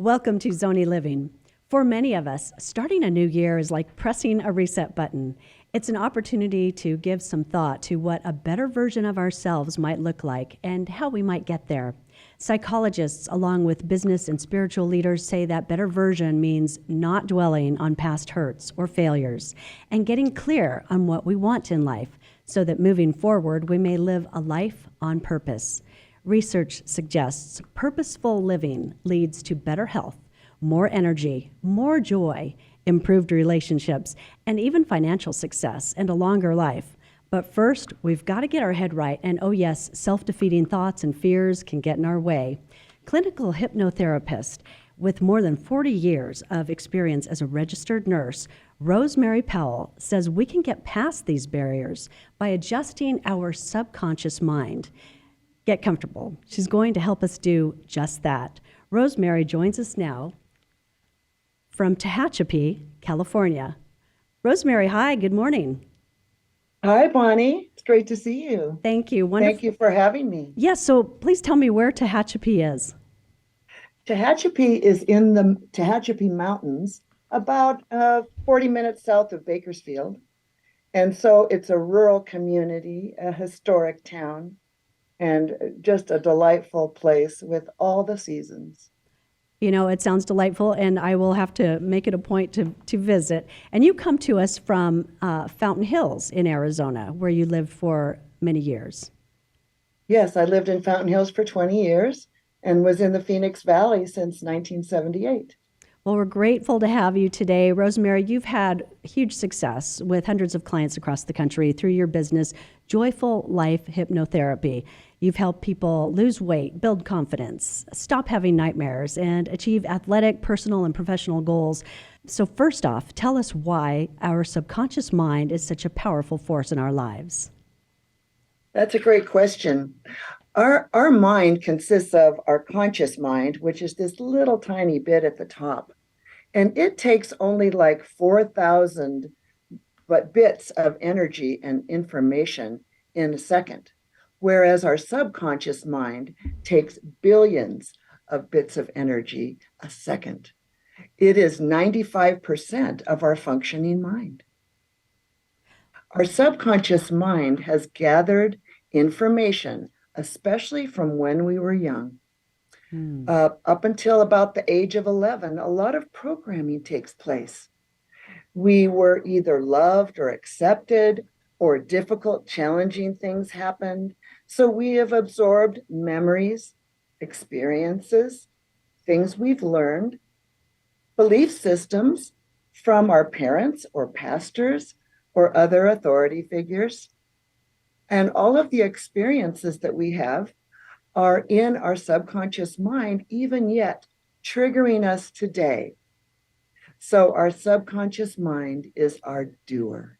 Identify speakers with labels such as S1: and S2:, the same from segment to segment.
S1: Welcome to Zonie Living. For many of us, starting a new year is like pressing a reset button. It's an opportunity to give some thought to what a better version of ourselves might look like and how we might get there. Psychologists, along with business and spiritual leaders, say that better version means not dwelling on past hurts or failures and getting clear on what we want in life so that moving forward we may live a life on purpose. Research suggests purposeful living leads to better health, more energy, more joy, improved relationships, and even financial success and a longer life. But first, we've got to get our head right, and oh yes, self-defeating thoughts and fears can get in our way. Clinical hypnotherapist with more than 40 years of experience as a registered nurse, Rosemary Powell says we can get past these barriers by adjusting our subconscious mind. Get comfortable. She's going to help us do just that. Rosemary joins us now from Tehachapi, California. Rosemary, hi, good morning.
S2: Hi, Bonnie. It's great to see you.
S1: Thank you. Wonderful.
S2: Thank you for having me.
S1: Yes, so please tell me where Tehachapi is.
S2: Tehachapi is in the Tehachapi Mountains, about 40 minutes south of Bakersfield. And so it's a rural community, a historic town, and just a delightful place with all the seasons.
S1: You know, it sounds delightful, and I will have to make it a point to visit. And you come to us from Fountain Hills in Arizona, where you lived for many years.
S2: Yes, I lived in Fountain Hills for 20 years and was in the Phoenix Valley since 1978.
S1: Well, we're grateful to have you today. Rosemary, you've had huge success with hundreds of clients across the country through your business, Joyful Life Hypnotherapy. You've helped people lose weight, build confidence, stop having nightmares, and achieve athletic, personal, and professional goals. So first off, tell us why our subconscious mind is such a powerful force in our lives.
S2: That's a great question. Our mind consists of our conscious mind, which is this little tiny bit at the top. And it takes only like 4,000 bits of energy and information in a second. Whereas our subconscious mind takes billions of bits of energy a second. It is 95% of our functioning mind. Our subconscious mind has gathered information, especially from when we were young. Up until about the age of 11, a lot of programming takes place. We were either loved or accepted, or difficult, challenging things happened. So we have absorbed memories, experiences, things we've learned, belief systems from our parents or pastors or other authority figures. And all of the experiences that we have are in our subconscious mind, even yet triggering us today. So our subconscious mind is our doer.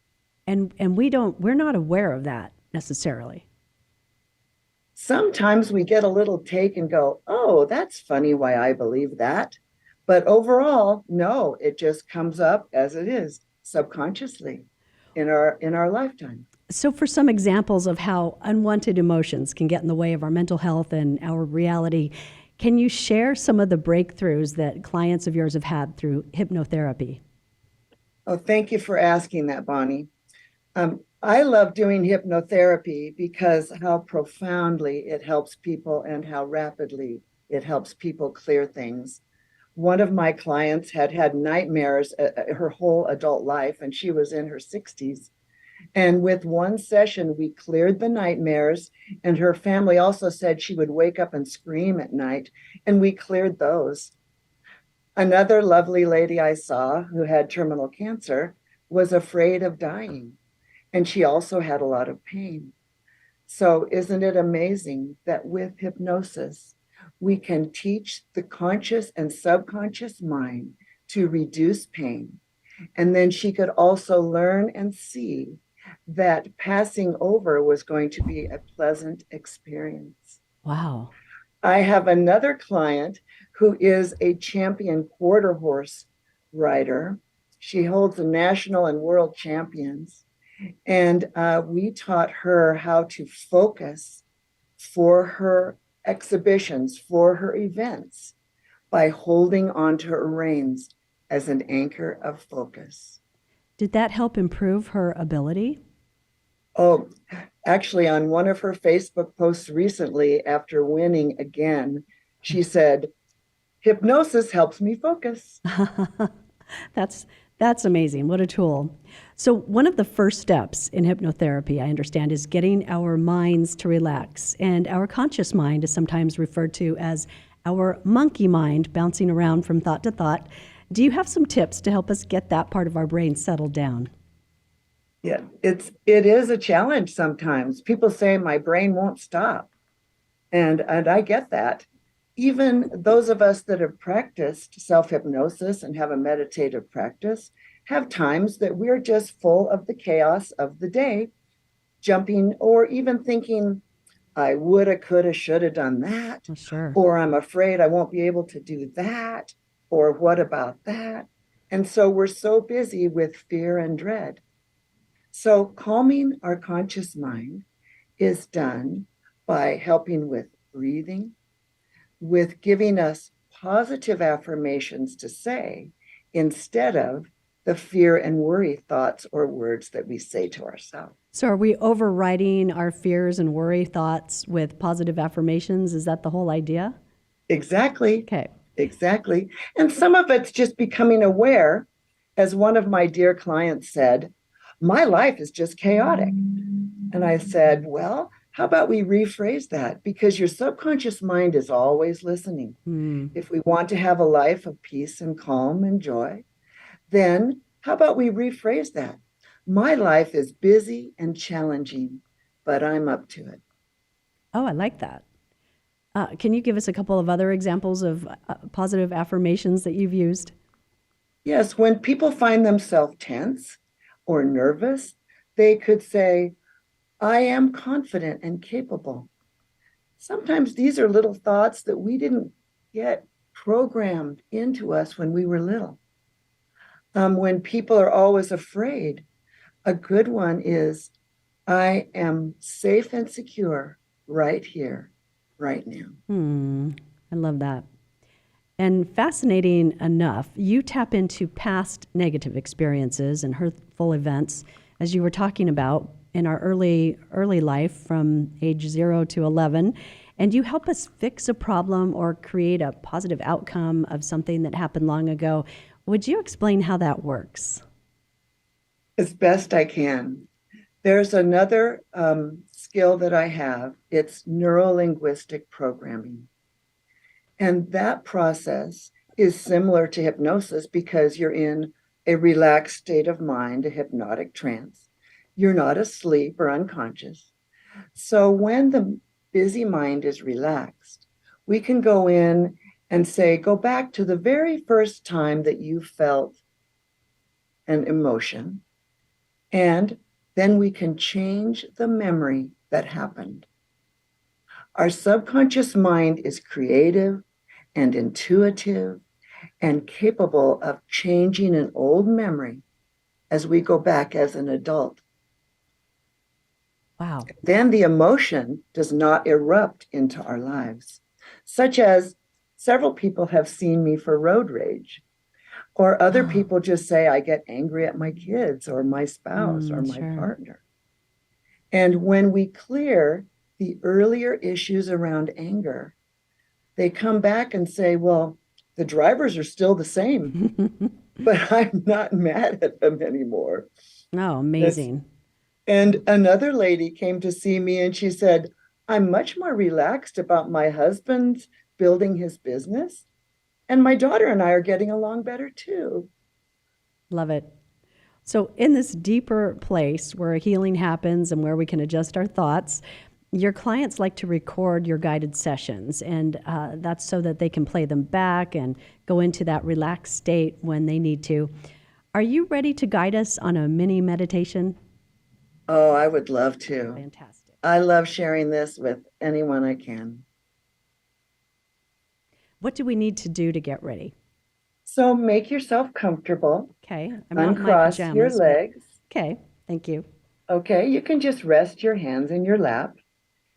S1: And we're not aware of that necessarily.
S2: Sometimes we get a little take and go, oh, that's funny why I believe that. But overall, no, it just comes up as it is subconsciously in our lifetime.
S1: So for some examples of how unwanted emotions can get in the way of our mental health and our reality, can you share some of the breakthroughs that clients of yours have had through hypnotherapy?
S2: Oh, thank you for asking that, Bonnie. I love doing hypnotherapy because how profoundly it helps people and how rapidly it helps people clear things. One of my clients had nightmares her whole adult life, and she was in her 60s. And with one session, we cleared the nightmares, and her family also said she would wake up and scream at night, and we cleared those. Another lovely lady I saw who had terminal cancer was afraid of dying, and she also had a lot of pain. So isn't it amazing that with hypnosis, we can teach the conscious and subconscious mind to reduce pain? And then she could also learn and see that passing over was going to be a pleasant experience.
S1: Wow.
S2: I have another client who is a champion quarter horse rider. She holds the national and world champions. And we taught her how to focus for her exhibitions, for her events, by holding onto her reins as an anchor of focus.
S1: Did that help improve her ability?
S2: Oh, actually, on one of her Facebook posts recently, after winning again, she said, "Hypnosis helps me focus."
S1: That's that's amazing. What a tool. So one of the first steps in hypnotherapy, I understand, is getting our minds to relax. And our conscious mind is sometimes referred to as our monkey mind, bouncing around from thought to thought. Do you have some tips to help us get that part of our brain settled down?
S2: Yeah, it is a challenge sometimes. People say my brain won't stop. And I get that. Even those of us that have practiced self-hypnosis and have a meditative practice have times that we're just full of the chaos of the day, jumping or even thinking, I woulda, coulda, shoulda done that,
S1: Oh, sure.
S2: or I'm afraid I won't be able to do that, or what about that? And so we're so busy with fear and dread. So calming our conscious mind is done by helping with breathing, with giving us positive affirmations to say instead of the fear and worry thoughts or words that we say to ourselves.
S1: So are we overriding our fears and worry thoughts with positive affirmations? Is that the whole idea?
S2: Exactly,
S1: Okay.
S2: exactly. And some of it's just becoming aware, as one of my dear clients said, my life is just chaotic. And I said, well, how about we rephrase that? Because your subconscious mind is always listening. If we want to have a life of peace and calm and joy, then how about we rephrase that? My life is busy and challenging, but I'm up to it.
S1: Oh, I like that. Can you give us a couple of other examples of positive affirmations that you've used?
S2: Yes, when people find themselves tense or nervous, they could say, I am confident and capable. Sometimes these are little thoughts that we didn't get programmed into us when we were little. When people are always afraid, a good one is, I am safe and secure right here, right now.
S1: I love that. And fascinating enough, you tap into past negative experiences and hurtful events, as you were talking about in our early life from age 0 to 11, and you help us fix a problem or create a positive outcome of something that happened long ago. Would you explain how that works?
S2: As best I can. There's another skill that I have. It's neuro-linguistic programming. And that process is similar to hypnosis because you're in a relaxed state of mind, a hypnotic trance. You're not asleep or unconscious. So when the busy mind is relaxed, we can go in and say, go back to the very first time that you felt an emotion, and then we can change the memory that happened. Our subconscious mind is creative and intuitive and capable of changing an old memory as we go back as an adult.
S1: Wow.
S2: Then the emotion does not erupt into our lives, such as several people have seen me for road rage, or other people just say, I get angry at my kids or my spouse or my
S1: Sure.
S2: partner. And when we clear the earlier issues around anger, they come back and say, well, the drivers are still the same, but I'm not mad at them anymore.
S1: Oh, amazing.
S2: And another lady came to see me and she said, I'm much more relaxed about my husband building his business. And my daughter and I are getting along better too.
S1: Love it. So, in this deeper place where healing happens and where we can adjust our thoughts, your clients like to record your guided sessions, and that's so that they can play them back and go into that relaxed state when they need to. Are you ready to guide us on a mini meditation?
S2: Oh, I would love to.
S1: Fantastic.
S2: I love sharing this with anyone I can.
S1: What do we need to do to get ready?
S2: So make yourself comfortable.
S1: Okay, I'm not in my
S2: Uncross your
S1: pajamas, but
S2: legs.
S1: okay, thank you.
S2: Okay, you can just rest your hands in your lap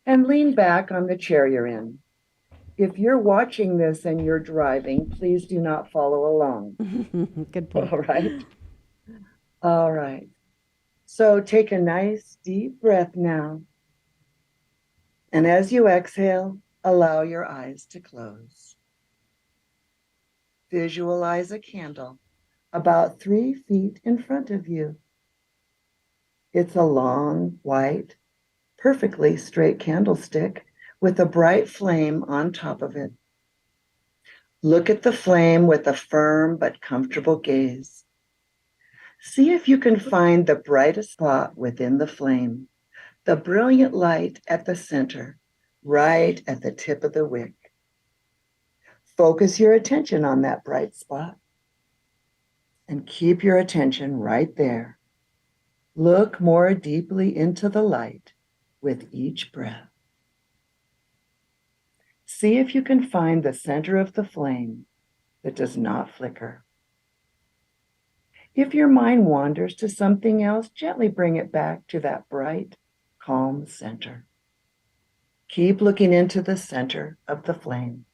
S2: and lean back on the chair you're in. If you're watching this and you're driving, please do not follow along.
S1: Good point.
S2: All right. All right. So take a nice deep breath now. And as you exhale, allow your eyes to close. Visualize a candle about 3 feet in front of you. It's a long, white, perfectly straight candlestick with a bright flame on top of it. Look at the flame with a firm but comfortable gaze. See if you can find the brightest spot within the flame, the brilliant light at the center, right at the tip of the wick. Focus your attention on that bright spot and keep your attention right there. Look more deeply into the light with each breath. See if you can find the center of the flame that does not flicker. If your mind wanders to something else, gently bring it back to that bright, calm center. Keep looking into the center of the flame.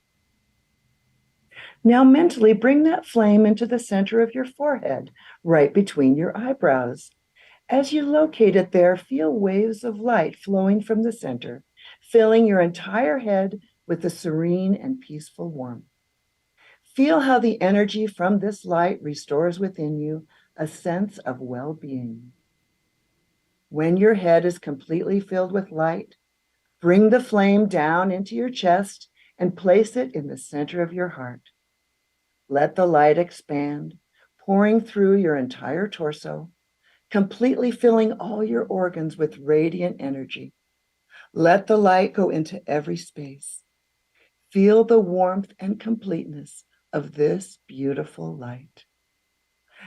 S2: Now mentally bring that flame into the center of your forehead, right between your eyebrows. As you locate it there, feel waves of light flowing from the center, filling your entire head with a serene and peaceful warmth. Feel how the energy from this light restores within you a sense of well-being. When your head is completely filled with light, bring the flame down into your chest and place it in the center of your heart. Let the light expand, pouring through your entire torso, completely filling all your organs with radiant energy. Let the light go into every space. Feel the warmth and completeness of this beautiful light.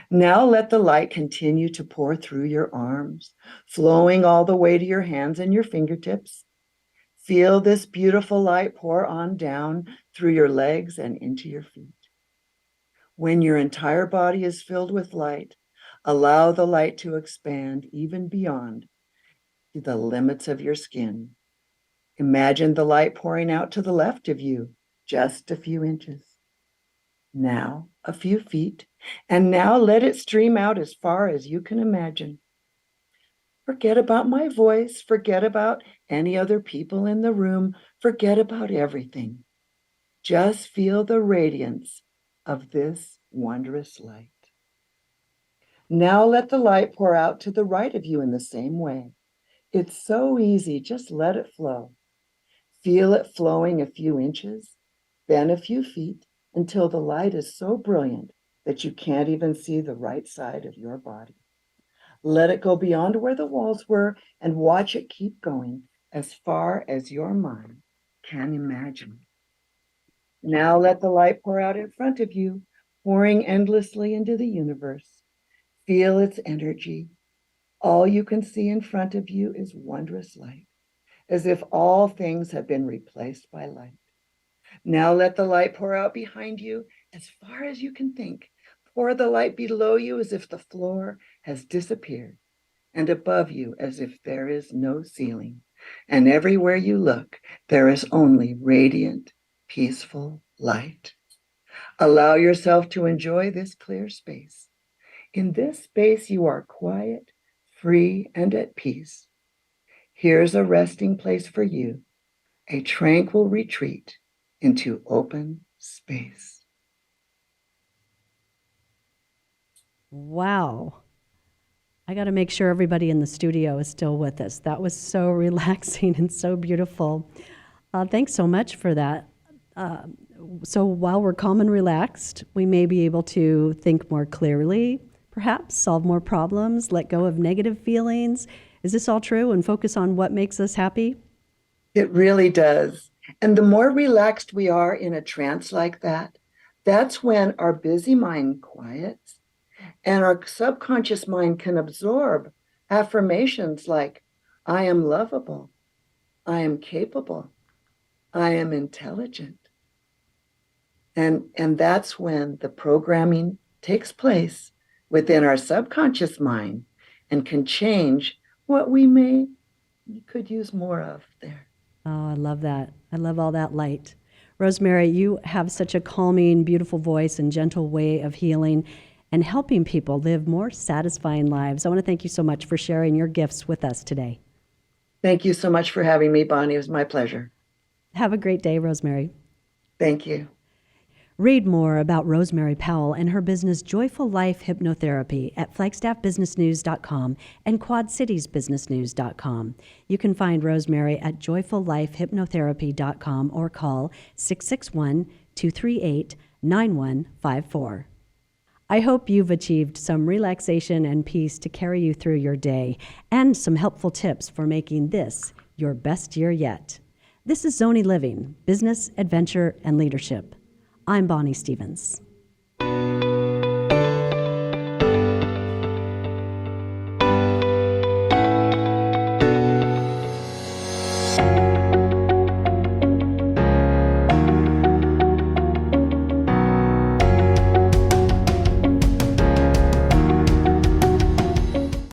S2: Now let the light continue to pour through your arms, flowing all the way to your hands and your fingertips. Feel this beautiful light pour on down through your legs and into your feet. When your entire body is filled with light, allow the light to expand even beyond the limits of your skin. Imagine the light pouring out to the left of you, just a few inches. Now a few feet, and now let it stream out as far as you can imagine. Forget about my voice, forget about any other people in the room, forget about everything. Just feel the radiance of this wondrous light. Now let the light pour out to the right of you in the same way. It's so easy, just let it flow. Feel it flowing a few inches, then a few feet, until the light is so brilliant that you can't even see the right side of your body. Let it go beyond where the walls were and watch it keep going as far as your mind can imagine. Now let the light pour out in front of you, pouring endlessly into the universe. Feel its energy. All you can see in front of you is wondrous light, as if all things have been replaced by light. Now let the light pour out behind you as far as you can think. Pour the light below you as if the floor has disappeared, and above you as if there is no ceiling. And everywhere you look, there is only radiant, peaceful light. Allow yourself to enjoy this clear space. In this space, you are quiet, free, and at peace. Here's a resting place for you, a tranquil retreat into open space.
S1: Wow. I got to make sure everybody in the studio is still with us. That was so relaxing and so beautiful. Thanks so much for that. So while we're calm and relaxed, we may be able to think more clearly, perhaps solve more problems, let go of negative feelings. Is this all true? And focus on what makes us happy?
S2: It really does. And the more relaxed we are in a trance like that, that's when our busy mind quiets and our subconscious mind can absorb affirmations like, I am lovable, I am capable, I am intelligent. And that's when the programming takes place within our subconscious mind and can change what we could use more of there.
S1: Oh, I love that. I love all that light. Rosemary, you have such a calming, beautiful voice and gentle way of healing and helping people live more satisfying lives. I want to thank you so much for sharing your gifts with us today.
S2: Thank you so much for having me, Bonnie. It was my pleasure.
S1: Have a great day, Rosemary.
S2: Thank you.
S1: Read more about Rosemary Powell and her business Joyful Life Hypnotherapy at FlagstaffBusinessNews.com and QuadCitiesBusinessNews.com. You can find Rosemary at JoyfulLifeHypnotherapy.com or call 661-238-9154. I hope you've achieved some relaxation and peace to carry you through your day and some helpful tips for making this your best year yet. This is Zonie Living, Business, Adventure, and Leadership. I'm Bonnie Stevens.